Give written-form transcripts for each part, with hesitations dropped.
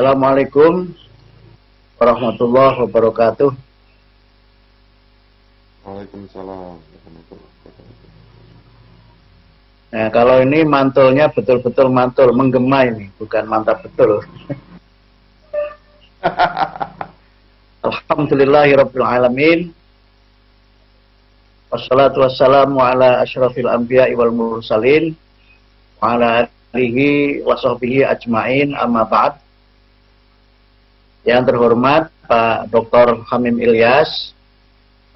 Assalamualaikum warahmatullahi wabarakatuh. Waalaikumsalam warahmatullahi wabarakatuh. Nah, kalau ini mantulnya betul-betul mantul, menggema ini, bukan mantap betul. Alhamdulillahirabbil alamin. Wassalatu wassalamu ala asyrafil anbiya'i wal mursalin wa ala alihi wa sahbihi ajmain, amma ba'd. Yang terhormat Pak Dr. Hamim Ilyas,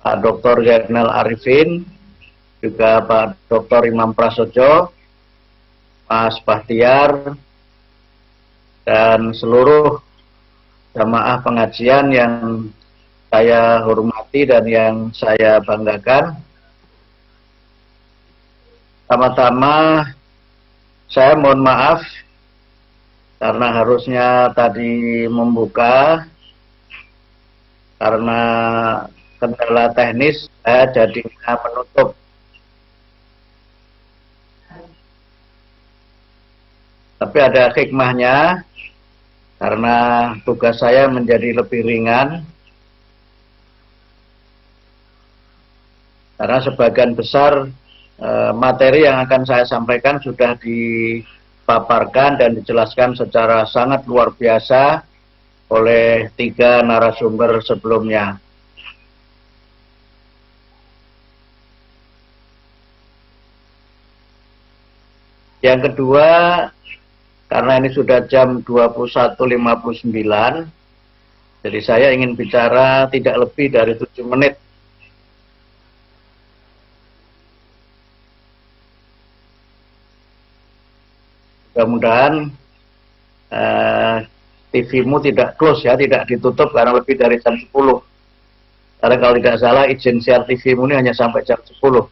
Pak Dr. Zainal Arifin, juga Pak Dr. Imam Prasojo, Mas Bahtiar, dan seluruh jamaah pengajian yang saya hormati dan yang saya banggakan. Pertama-tama saya mohon maaf karena harusnya tadi membuka, karena kendala teknis saya jadinya menutup. Tapi ada hikmahnya, karena tugas saya menjadi lebih ringan. Karena sebagian besar materi yang akan saya sampaikan sudah dipaparkan dan dijelaskan secara sangat luar biasa oleh 3 narasumber sebelumnya. Yang kedua, karena ini sudah jam 21.59, jadi saya ingin bicara tidak lebih dari 7 menit. Mudah-mudahan TV-mu tidak close ya, tidak ditutup karena lebih dari jam 10. Karena kalau tidak salah izin share TV-mu ini hanya sampai jam 10.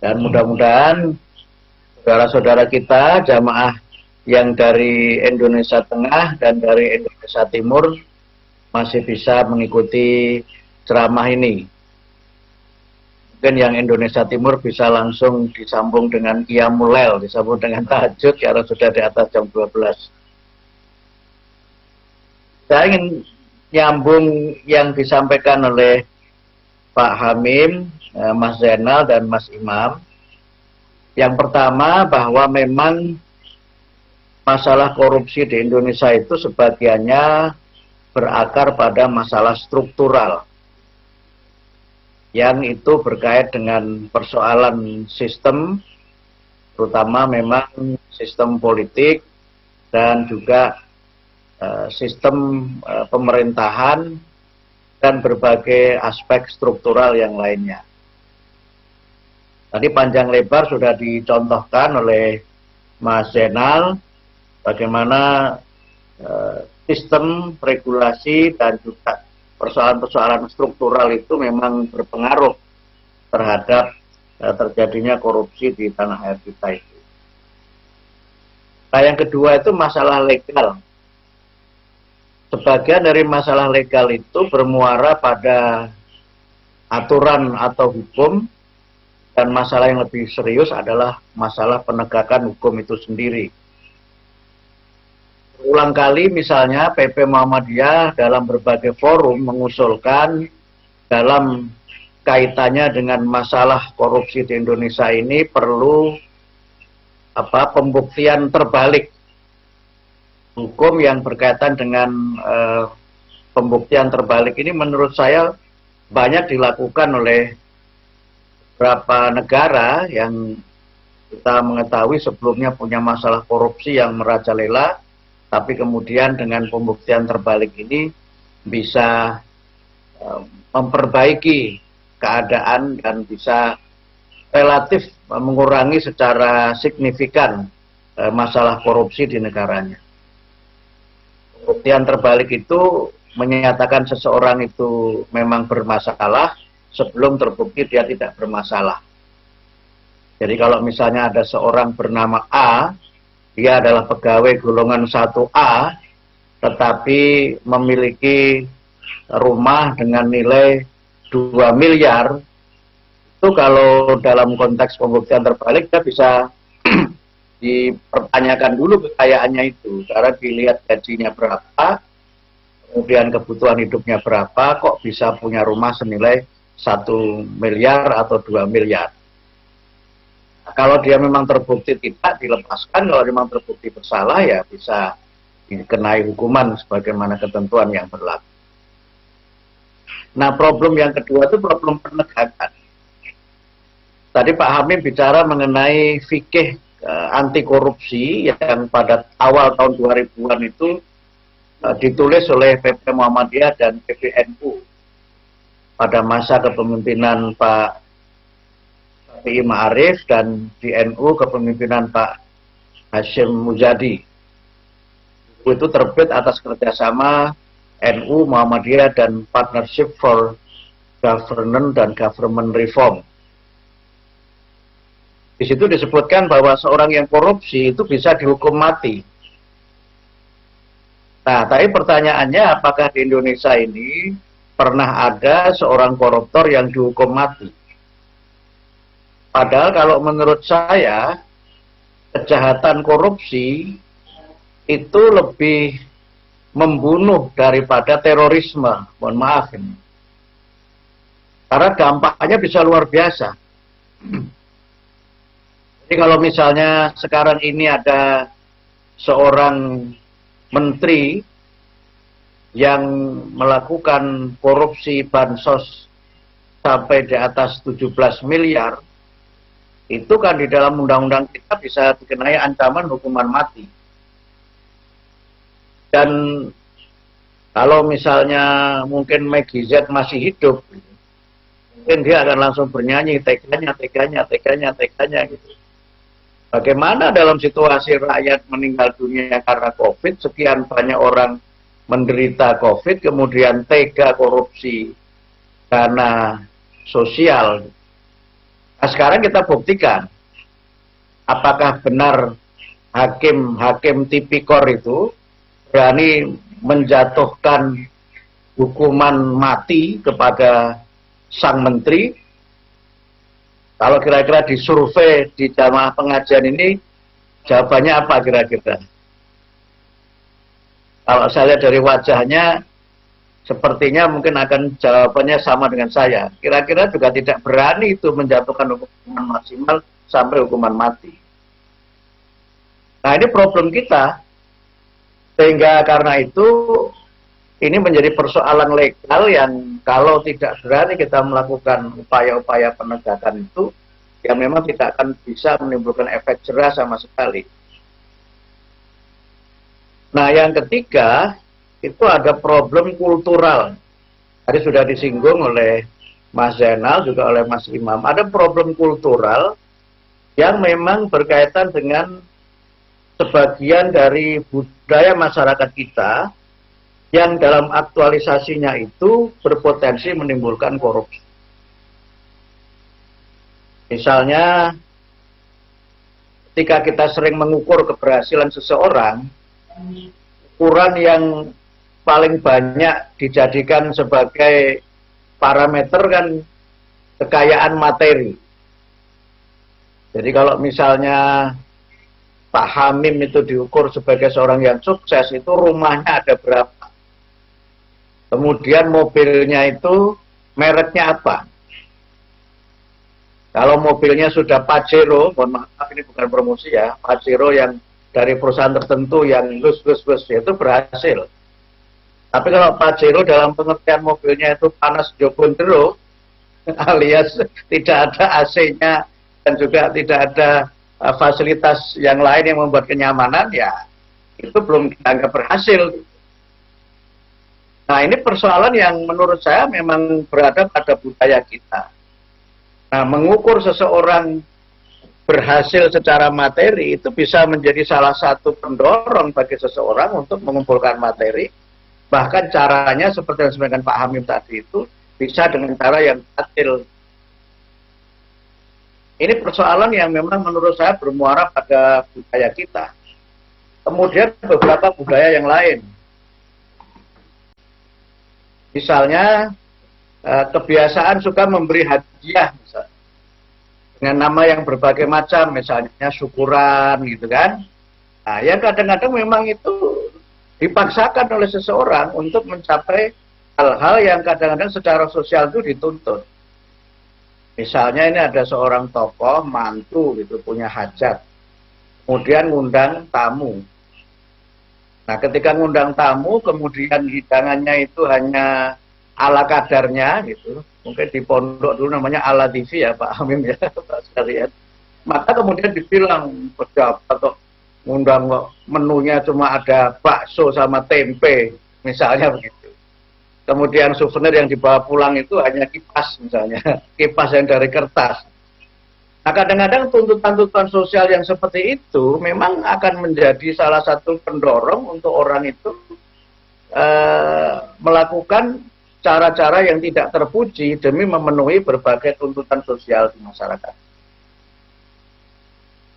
Dan mudah-mudahan saudara-saudara kita, jamaah yang dari Indonesia Tengah dan dari Indonesia Timur masih bisa mengikuti ceramah ini. Mungkin yang Indonesia Timur bisa langsung disambung dengan Qiyamul Lail, disambung dengan tahajud karena sudah di atas jam 12. Saya ingin nyambung yang disampaikan oleh Pak Hamim, Mas Zainal, dan Mas Imam. Yang pertama, bahwa memang masalah korupsi di Indonesia itu sebagiannya berakar pada masalah struktural, yang itu berkait dengan persoalan sistem, terutama memang sistem politik dan juga sistem pemerintahan dan berbagai aspek struktural yang lainnya. Tadi panjang lebar sudah dicontohkan oleh Mas Zainal bagaimana sistem regulasi dan juga persoalan-persoalan struktural itu memang berpengaruh terhadap terjadinya korupsi di tanah air kita itu. Nah, yang kedua itu masalah legal. Sebagian dari masalah legal itu bermuara pada aturan atau hukum, dan masalah yang lebih serius adalah masalah penegakan hukum itu sendiri. Ulang kali misalnya PP Muhammadiyah dalam berbagai forum mengusulkan dalam kaitannya dengan masalah korupsi di Indonesia ini perlu pembuktian terbalik. Hukum yang berkaitan dengan pembuktian terbalik ini menurut saya banyak dilakukan oleh beberapa negara yang kita mengetahui sebelumnya punya masalah korupsi yang merajalela, tapi kemudian dengan pembuktian terbalik ini bisa memperbaiki keadaan dan bisa relatif mengurangi secara signifikan masalah korupsi di negaranya. Pembuktian terbalik itu menyatakan seseorang itu memang bermasalah sebelum terbukti dia tidak bermasalah. Jadi kalau misalnya ada seorang bernama A, dia adalah pegawai golongan 1A, tetapi memiliki rumah dengan nilai 2 miliar, itu kalau dalam konteks pembuktian terbalik dia bisa dipertanyakan dulu kekayaannya itu, karena dilihat gajinya berapa, kemudian kebutuhan hidupnya berapa, kok bisa punya rumah senilai 1 miliar atau 2 miliar. Nah, kalau dia memang terbukti tidak, dilepaskan. Kalau memang terbukti bersalah, ya bisa dikenai hukuman sebagaimana ketentuan yang berlaku. Nah, problem yang kedua itu problem penegakan. Tadi Pak Hamim bicara mengenai fikih anti korupsi yang pada awal tahun 2000-an itu ditulis oleh PP Muhammadiyah dan PBNU pada masa kepemimpinan Pak Syafi'i Ma'arif dan di NU kepemimpinan Pak Hashim Muzadi. Itu terbit atas kerjasama NU, Muhammadiyah, dan Partnership for Governance dan Government Reform. Di situ disebutkan bahwa seorang yang korupsi itu bisa dihukum mati. Nah, tapi pertanyaannya, apakah di Indonesia ini pernah ada seorang koruptor yang dihukum mati? Padahal kalau menurut saya, kejahatan korupsi itu lebih membunuh daripada terorisme. Mohon maaf ini. Karena dampaknya bisa luar biasa. Jadi kalau misalnya sekarang ini ada seorang menteri yang melakukan korupsi bansos sampai di atas 17 miliar, itu kan di dalam undang-undang kita bisa dikenai ancaman hukuman mati. Dan kalau misalnya mungkin Meggy Z masih hidup, mungkin dia akan langsung bernyanyi teganya gitu. Bagaimana dalam situasi rakyat meninggal dunia karena COVID, sekian banyak orang menderita COVID, kemudian tega korupsi karena sosial. Nah, sekarang kita buktikan, apakah benar hakim tipikor itu berani menjatuhkan hukuman mati kepada sang menteri. Kalau kira-kira disurvei di jamaah pengajian ini, jawabannya apa kira-kira? Kalau saya lihat dari wajahnya, sepertinya mungkin akan jawabannya sama dengan saya. Kira-kira juga tidak berani itu menjatuhkan hukuman maksimal sampai hukuman mati. Nah, ini problem kita. Sehingga karena itu, ini menjadi persoalan legal yang kalau tidak berani kita melakukan upaya-upaya penegakan itu, ya memang tidak akan bisa menimbulkan efek jerah sama sekali. Nah, yang ketiga, itu ada problem kultural. Tadi sudah disinggung oleh Mas Zainal, juga oleh Mas Imam. Ada problem kultural yang memang berkaitan dengan sebagian dari budaya masyarakat kita yang dalam aktualisasinya itu berpotensi menimbulkan korupsi. Misalnya, ketika kita sering mengukur keberhasilan seseorang, ukuran yang paling banyak dijadikan sebagai parameter kan kekayaan materi. Jadi kalau misalnya Pak Hamim itu diukur sebagai seorang yang sukses, itu rumahnya ada berapa? Kemudian mobilnya itu mereknya apa? Kalau mobilnya sudah Pajero, mohon maaf ini bukan promosi ya, Pajero yang dari perusahaan tertentu yang lus itu berhasil. Tapi kalau Pajero dalam pengertian mobilnya itu panas jogondero, alias tidak ada AC-nya dan juga tidak ada fasilitas yang lain yang membuat kenyamanan, ya itu belum dianggap berhasil. Nah, ini persoalan yang menurut saya memang berada pada budaya kita. Nah, mengukur seseorang berhasil secara materi itu bisa menjadi salah satu pendorong bagi seseorang untuk mengumpulkan materi. Bahkan caranya seperti yang disampaikan Pak Hamim tadi itu bisa dengan cara yang adil. Ini persoalan yang memang menurut saya bermuara pada budaya kita. Kemudian beberapa budaya yang lain. Misalnya kebiasaan suka memberi hadiah, misalnya. dengan nama yang berbagai macam, misalnya syukuran gitu kan. Nah, yang kadang-kadang memang itu dipaksakan oleh seseorang untuk mencapai hal-hal yang kadang-kadang secara sosial itu dituntut. Misalnya ini ada seorang tokoh mantu gitu punya hajat, kemudian ngundang tamu. Nah, ketika ngundang tamu, kemudian hidangannya itu hanya ala kadarnya gitu. Mungkin di pondok dulu namanya ala TV ya Pak Amin ya Pak sekalian. Maka kemudian dibilang pejabat atau ngundang kok menunya cuma ada bakso sama tempe misalnya begitu. Kemudian souvenir yang dibawa pulang itu hanya kipas misalnya, kipas yang dari kertas. Nah, kadang-kadang tuntutan-tuntutan sosial yang seperti itu memang akan menjadi salah satu pendorong untuk orang itu melakukan cara-cara yang tidak terpuji demi memenuhi berbagai tuntutan sosial di masyarakat.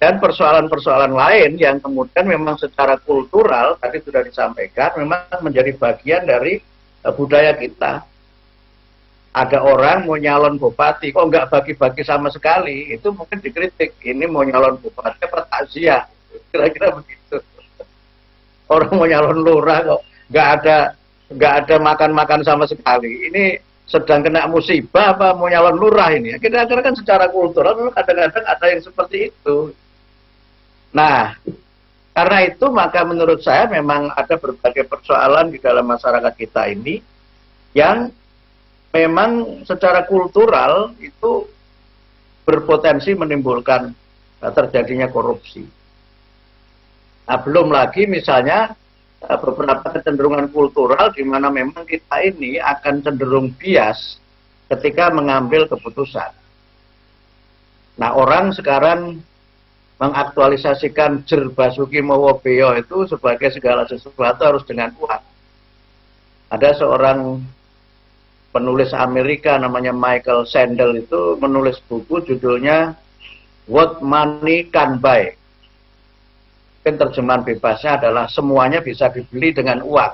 Dan persoalan-persoalan lain yang kemudian memang secara kultural, tadi sudah disampaikan, memang menjadi bagian dari budaya kita. Ada orang mau nyalon bupati, kok nggak bagi-bagi sama sekali, itu mungkin dikritik. Ini mau nyalon bupati apa takziah, kira-kira begitu. Orang mau nyalon lurah kok nggak ada makan-makan sama sekali. Ini sedang kena musibah apa mau nyalon lurah ini? Kira-kira kan secara kultural kadang-kadang ada yang seperti itu. Nah, karena itu maka menurut saya memang ada berbagai persoalan di dalam masyarakat kita ini yang memang secara kultural itu berpotensi menimbulkan terjadinya korupsi. Nah, belum lagi misalnya beberapa kecenderungan kultural di mana memang kita ini akan cenderung bias ketika mengambil keputusan. Nah, orang sekarang mengaktualisasikan Jer Basuki Mowobeyo itu sebagai segala sesuatu harus dengan uang. Ada seorang penulis Amerika namanya Michael Sandel itu menulis buku judulnya What Money Can Buy. Mungkin terjemahan bebasnya adalah semuanya bisa dibeli dengan uang.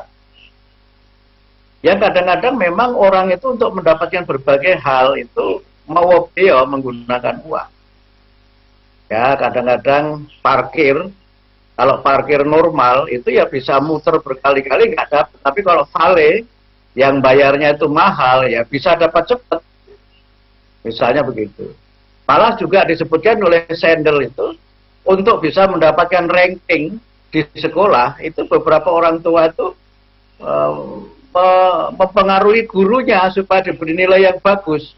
Yang kadang-kadang memang orang itu untuk mendapatkan berbagai hal itu Mowobeyo menggunakan uang. Ya, kadang-kadang parkir, kalau parkir normal itu ya bisa muter berkali-kali nggak dapat. Tapi kalau vale yang bayarnya itu mahal ya bisa dapat cepat. Misalnya begitu. Malah juga disebutkan oleh Sandel itu untuk bisa mendapatkan ranking di sekolah itu beberapa orang tua itu mempengaruhi gurunya supaya diberi nilai yang bagus.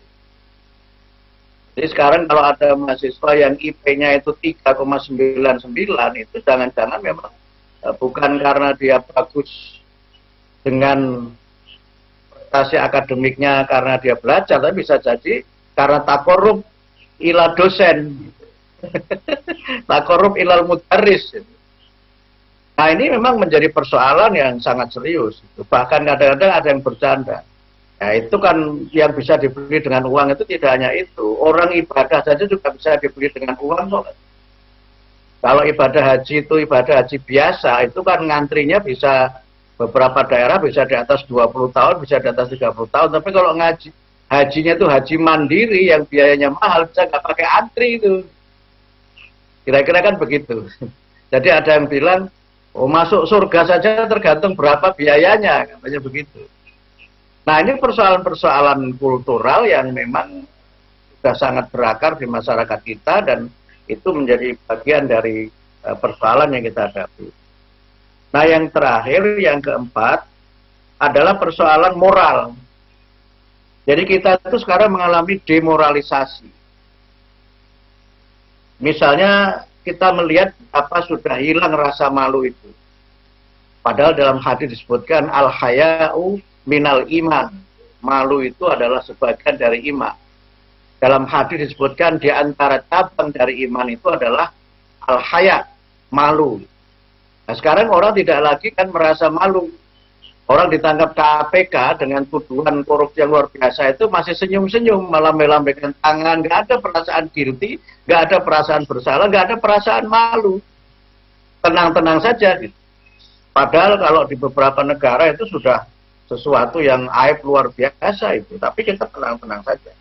Jadi sekarang kalau ada mahasiswa yang IP-nya itu 3,99 itu jangan-jangan memang bukan karena dia bagus dengan prestasi akademiknya karena dia belajar, tapi bisa jadi karena takorup ila dosen, takorup ilal mudaris. Nah, ini memang menjadi persoalan yang sangat serius. Bahkan kadang-kadang ada yang bercanda. Ya, itu kan yang bisa dibeli dengan uang itu tidak hanya itu. Orang ibadah saja juga bisa dibeli dengan uang kok. Kalau ibadah haji itu ibadah haji biasa, itu kan ngantrinya bisa beberapa daerah bisa di atas 20 tahun, bisa di atas 30 tahun. Tapi kalau hajinya itu haji mandiri yang biayanya mahal, bisa nggak pakai antri itu. Kira-kira kan begitu. Jadi ada yang bilang, oh masuk surga saja tergantung berapa biayanya, katanya begitu. Nah, ini persoalan-persoalan kultural yang memang sudah sangat berakar di masyarakat kita dan itu menjadi bagian dari persoalan yang kita hadapi. Nah, yang terakhir, yang keempat adalah persoalan moral. Jadi kita itu sekarang mengalami demoralisasi. Misalnya kita melihat apa sudah hilang rasa malu itu. Padahal dalam hadis disebutkan al-haya'u minal iman. Malu itu adalah sebagian dari iman. Dalam hadis disebutkan di antara cabang dari iman itu adalah al-haya, malu. Nah, sekarang orang tidak lagi kan merasa malu. Orang ditangkap KPK dengan tuduhan korupsi yang luar biasa itu masih senyum-senyum, malah melambaikan tangan, nggak ada perasaan guilty, nggak ada perasaan bersalah, nggak ada perasaan malu. Tenang-tenang saja gitu. Padahal kalau di beberapa negara itu sudah sesuatu yang aib luar biasa itu, tapi kita tenang-tenang saja.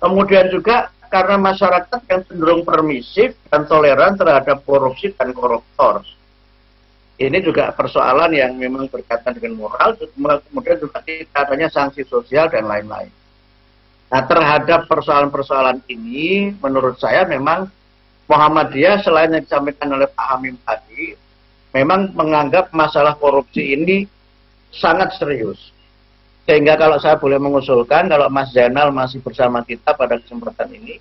Kemudian juga karena masyarakat yang cenderung permisif dan toleran terhadap korupsi dan koruptor. Ini juga persoalan yang memang berkaitan dengan moral, kemudian juga tidak adanya sanksi sosial dan lain-lain. Nah, terhadap persoalan-persoalan ini, menurut saya memang Muhammadiyah selain yang disampaikan oleh Pak Hamim tadi, memang menganggap masalah korupsi ini sangat serius. Sehingga kalau saya boleh mengusulkan, kalau Mas Zainal masih bersama kita pada kesempatan ini,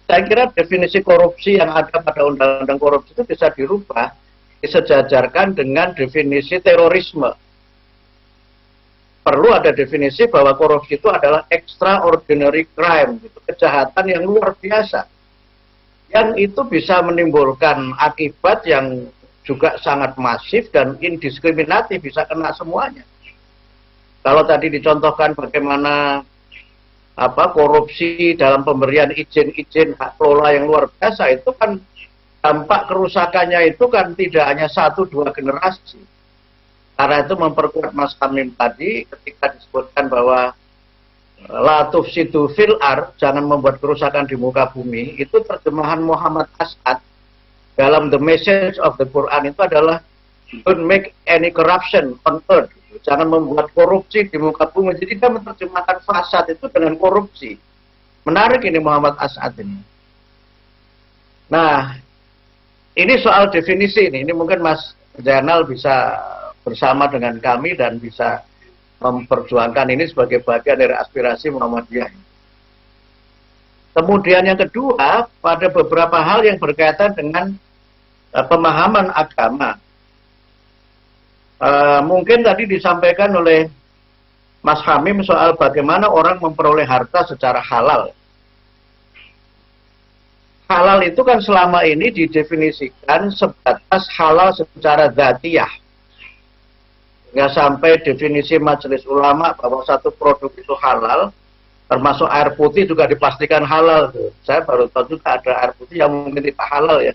saya kira definisi korupsi yang ada pada undang-undang korupsi itu bisa dirubah, disejajarkan dengan definisi terorisme. Perlu ada definisi bahwa korupsi itu adalah extraordinary crime, gitu, kejahatan yang luar biasa. Yang itu bisa menimbulkan akibat yang juga sangat masif dan indiskriminatif, bisa kena semuanya. Kalau tadi dicontohkan bagaimana korupsi dalam pemberian izin-izin hak kelola yang luar biasa, itu kan dampak kerusakannya itu kan tidak hanya 1-2 generasi. Karena itu memperkuat Mas Hamim tadi ketika disebutkan bahwa la tufsidu fil ard, jangan membuat kerusakan di muka bumi, itu terjemahan Muhammad As'ad dalam The Message of the Quran itu adalah don't make any corruption on earth. Jangan membuat korupsi di muka bumi. Jadi dia menerjemahkan fasad itu dengan korupsi. Menarik ini Muhammad As'ad ini. Nah, ini soal definisi ini. Ini mungkin Mas Zainal bisa bersama dengan kami dan bisa memperjuangkan ini sebagai bagian dari aspirasi Muhammadiyah. Kemudian yang kedua, pada beberapa hal yang berkaitan dengan pemahaman agama. Mungkin tadi disampaikan oleh Mas Hamim soal bagaimana orang memperoleh harta secara halal. Halal itu kan selama ini didefinisikan sebatas halal secara dzatiyah. Nggak sampai definisi Majelis Ulama bahwa satu produk itu halal, termasuk air putih juga dipastikan halal. Saya baru tahu juga ada air putih yang mungkin tidak halal ya.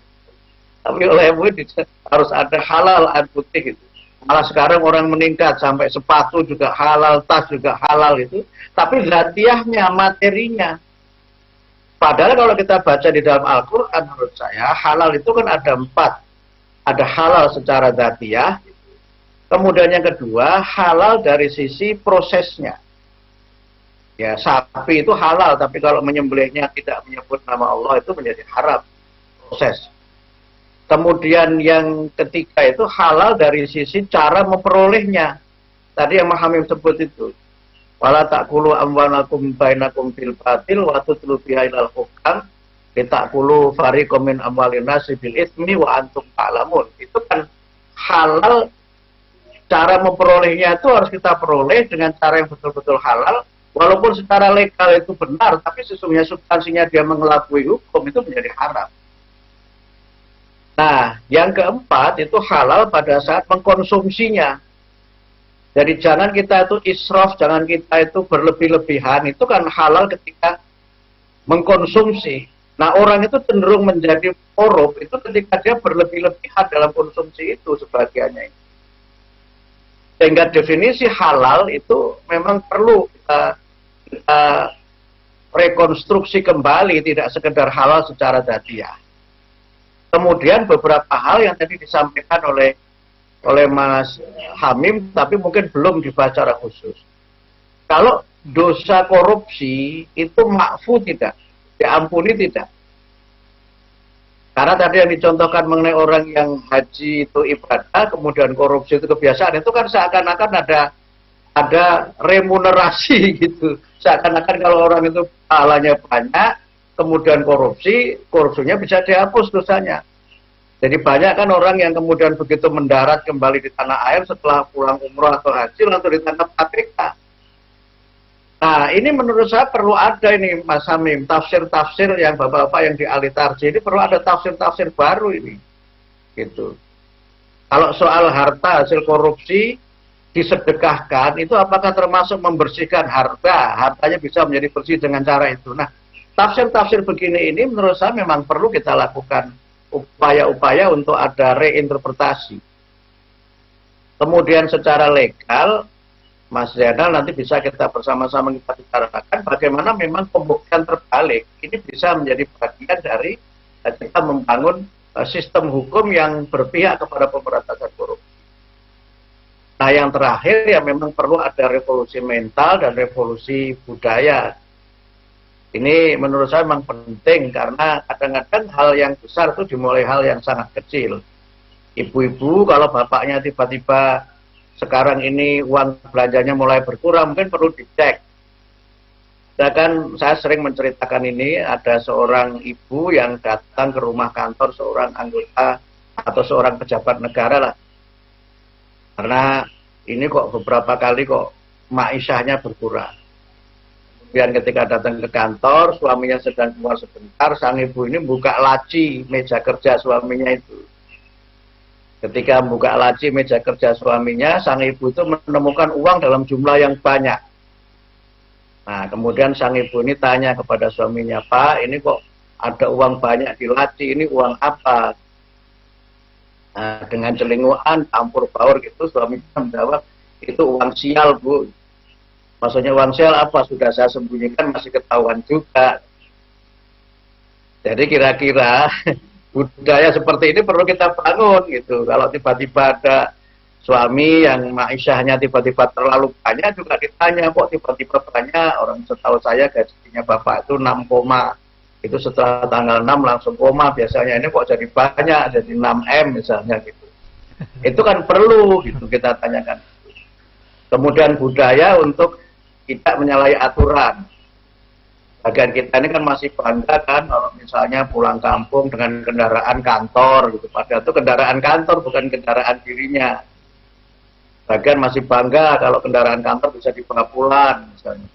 Tapi oleh MUI harus ada halal air putih gitu. Malah sekarang orang meningkat sampai sepatu juga halal, tas juga halal itu. Tapi dzatiyahnya, materinya. Padahal kalau kita baca di dalam Al-Quran, menurut saya halal itu kan ada 4. Ada halal secara dzatiyah. Kemudian yang kedua, halal dari sisi prosesnya. Ya, sapi itu halal, tapi kalau menyembelihnya tidak menyebut nama Allah itu menjadi haram. Proses. Kemudian yang ketiga itu halal dari sisi cara memperolehnya. Tadi yang Hamim sebut itu. Wala ta'kulu amwalakum bainakum bil batil wa tutlu biha ilal hukam litakulu fariqum min amwalin nasi bil itsmi wa antum ta'lamun. Itu kan halal, cara memperolehnya itu harus kita peroleh dengan cara yang betul-betul halal. Walaupun secara legal itu benar, tapi sesungguhnya substansinya dia mengelabui hukum, itu menjadi haram. Nah, yang keempat itu halal pada saat mengkonsumsinya. Jadi jangan kita itu israf, jangan kita itu berlebih-lebihan. Itu kan halal ketika mengkonsumsi. Nah, orang itu cenderung menjadi korup itu ketika dia berlebih-lebihan dalam konsumsi itu sebagiannya. Sehingga definisi halal itu memang perlu kita rekonstruksi kembali, tidak sekedar halal secara dzatiyah. Kemudian beberapa hal yang tadi disampaikan oleh Mas Hamim, tapi mungkin belum dibahas secara khusus. Kalau dosa korupsi itu makfu tidak, diampuni tidak. Karena tadi yang dicontohkan mengenai orang yang haji itu ibadah, kemudian korupsi itu kebiasaan, itu kan seakan-akan ada remunerasi gitu. Seakan-akan kalau orang itu pahalanya banyak, kemudian korupsinya bisa dihapus dosanya. Jadi banyak kan orang yang kemudian begitu mendarat kembali di tanah air setelah pulang umroh atau haji langsung ditangkap KPK. Nah, ini menurut saya perlu ada ini Mas Hamim, tafsir-tafsir yang bapak-bapak yang di Alitarji ini perlu ada tafsir-tafsir baru ini. Gitu. Kalau soal harta hasil korupsi disedekahkan, itu apakah termasuk membersihkan harta? Hartanya bisa menjadi bersih dengan cara itu. Nah, tafsir-tafsir begini ini menurut saya memang perlu kita lakukan upaya-upaya untuk ada reinterpretasi. Kemudian secara legal, Mas Zainal, nanti bisa kita bersama-sama kita bicarakan bagaimana memang pembuktian terbalik ini bisa menjadi bagian dari kita membangun sistem hukum yang berpihak kepada pemberantasan korupsi. Nah, yang terakhir ya memang perlu ada revolusi mental dan revolusi budaya. Ini menurut saya memang penting karena kadang-kadang hal yang besar itu dimulai hal yang sangat kecil. Ibu-ibu kalau bapaknya tiba-tiba sekarang ini uang belanjanya mulai berkurang, mungkin perlu dicek. Saya sering menceritakan ini, ada seorang ibu yang datang ke rumah kantor seorang anggota atau seorang pejabat negara lah. Karena ini kok beberapa kali kok maishahnya berkurang. Kemudian ketika datang ke kantor, suaminya sedang keluar sebentar, sang ibu ini buka laci meja kerja suaminya itu. Ketika membuka laci meja kerja suaminya, sang ibu itu menemukan uang dalam jumlah yang banyak. Nah, kemudian sang ibu ini tanya kepada suaminya, "Pak, ini kok ada uang banyak di laci, ini uang apa?" Nah, dengan celinguan, campur baur gitu, suaminya menjawab, "Itu uang sial, Bu." Maksudnya uang sial apa? Sudah saya sembunyikan, masih ketahuan juga. Jadi kira-kira budaya seperti ini perlu kita bangun gitu. Kalau tiba-tiba ada suami yang maishahnya tiba-tiba terlalu banyak juga ditanya, kok tiba-tiba banyak? Orang setahu saya gajinya bapak itu 6 koma. Itu setelah tanggal 6 langsung koma. Biasanya ini kok jadi banyak, jadi 6M misalnya gitu. Itu kan perlu gitu kita tanyakan. Kemudian budaya untuk tidak menyalahi aturan. Bagian kita ini kan masih bangga kan kalau misalnya pulang kampung dengan kendaraan kantor gitu. Padahal itu kendaraan kantor bukan kendaraan dirinya. Bagian masih bangga kalau kendaraan kantor bisa dibawa pulang misalnya.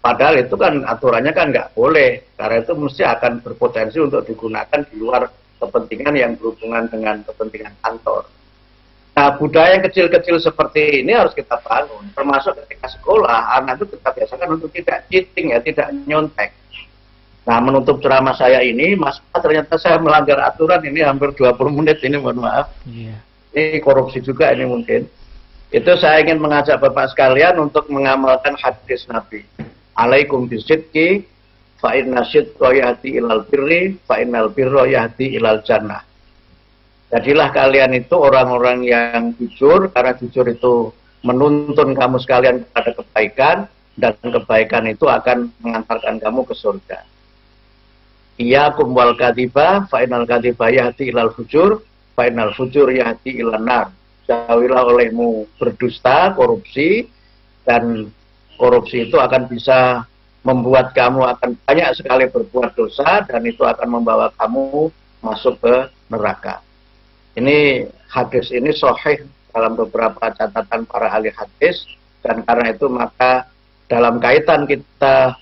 Padahal itu kan aturannya kan nggak boleh. Karena itu mesti akan berpotensi untuk digunakan di luar kepentingan yang berhubungan dengan kepentingan kantor. Nah, budaya yang kecil-kecil seperti ini harus kita bangun. Termasuk ketika sekolah, anak itu kita biasakan untuk tidak cheating ya, tidak nyontek. Nah, menutup ceramah saya ini, Mas, ternyata saya melanggar aturan ini hampir 20 menit ini, mohon maaf. Yeah. Ini korupsi juga ini mungkin. Itu saya ingin mengajak Bapak sekalian untuk mengamalkan hadis Nabi. Alaikum bisidqi fa inna sidqa yahdi ilal birri fa innal birra yahdi ilal jannah. Jadilah kalian itu orang-orang yang jujur, karena jujur itu menuntun kamu sekalian kepada kebaikan, dan kebaikan itu akan mengantarkan kamu ke surga. Iyyakum wal kadhiba fa innal kadhiba yahdi ilal fujur fa innal fujur yahdi ilan nar. Jauhilah olehmu berdusta, korupsi, dan korupsi itu akan bisa membuat kamu akan banyak sekali berbuat dosa, dan itu akan membawa kamu masuk ke neraka. Ini hadis ini sahih dalam beberapa catatan para ahli hadis, dan karena itu maka dalam kaitan kita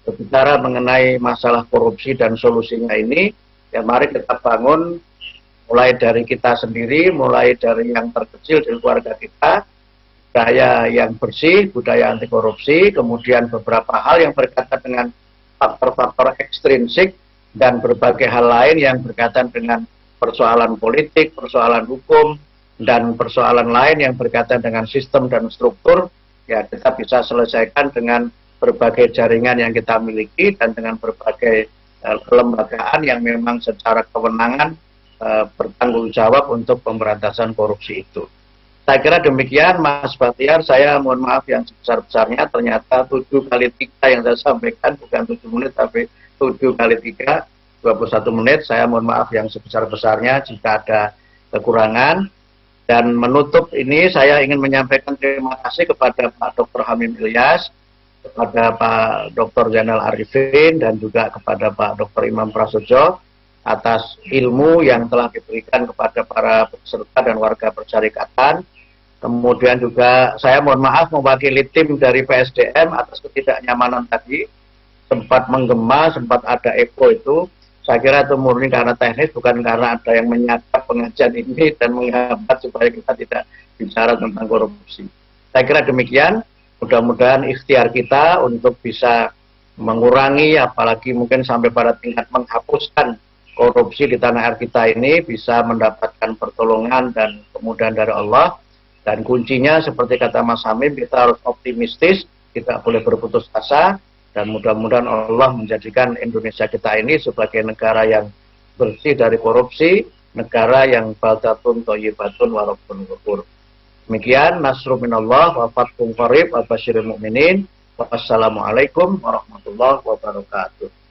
berbicara mengenai masalah korupsi dan solusinya ini, ya mari kita bangun mulai dari kita sendiri, mulai dari yang terkecil di keluarga kita, budaya yang bersih, budaya anti korupsi, kemudian beberapa hal yang berkaitan dengan faktor-faktor ekstrinsik dan berbagai hal lain yang berkaitan dengan persoalan politik, persoalan hukum, dan persoalan lain yang berkaitan dengan sistem dan struktur, ya kita bisa selesaikan dengan berbagai jaringan yang kita miliki dan dengan berbagai kelembagaan yang memang secara kewenangan bertanggung jawab untuk pemberantasan korupsi itu. Saya kira demikian, Mas Batiar. Saya mohon maaf yang sebesar-besarnya, ternyata 7 kali 3 yang saya sampaikan bukan 7 menit tapi 7 kali 3, 21 menit. Saya mohon maaf yang sebesar-besarnya jika ada kekurangan. Dan menutup ini saya ingin menyampaikan terima kasih kepada Pak Dr. Hamim Ilyas, kepada Pak Dr. Zainal Arifin, dan juga kepada Pak Dr. Imam Prasojo atas ilmu yang telah diberikan kepada para peserta dan warga persyarikatan. Kemudian juga saya mohon maaf mewakili tim dari PSDM atas ketidaknyamanan tadi, sempat menggema, sempat ada echo itu. Saya kira itu murni karena teknis, bukan karena ada yang menyadap pengajian ini dan menghambat supaya kita tidak bicara tentang korupsi. Saya kira demikian, mudah-mudahan ikhtiar kita untuk bisa mengurangi, apalagi mungkin sampai pada tingkat menghapuskan korupsi di tanah air kita ini bisa mendapatkan pertolongan dan kemudahan dari Allah. Dan kuncinya seperti kata Mas Hamim, kita harus optimistis, tidak boleh berputus asa, dan mudah-mudahan Allah menjadikan Indonesia kita ini sebagai negara yang bersih dari korupsi, negara yang baldatun thayyibatun wa rabbun ghafur. Demikian, nasru minallah wa fathun qarib wa basyiril mu'minin. Wassalamualaikum warahmatullahi wabarakatuh.